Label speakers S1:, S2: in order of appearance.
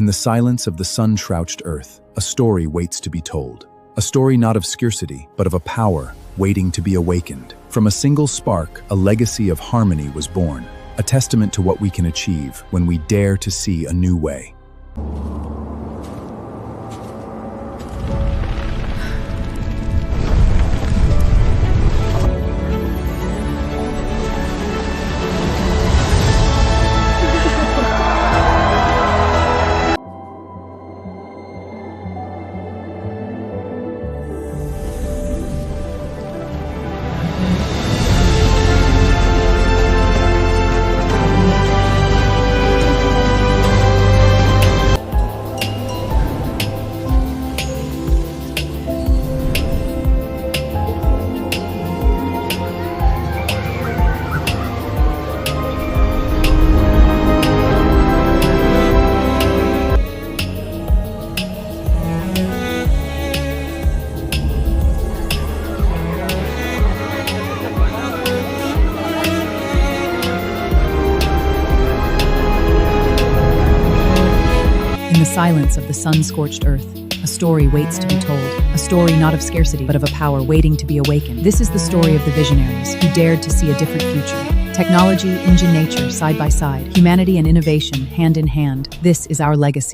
S1: the silence of the sun-shrouched earth, a story waits to be told. A story not of scarcity, but of a power waiting to be awakened. From a single spark, a legacy of harmony was born, a testament to what we can achieve when we dare to see a new way.
S2: In the silence of the sun-scorched earth, a story waits to be told. A story not of scarcity, but of a power waiting to be awakened. This is the story of the visionaries who dared to see a different future. Technology, nature, side by side. Humanity and innovation, hand in hand. This is our legacy.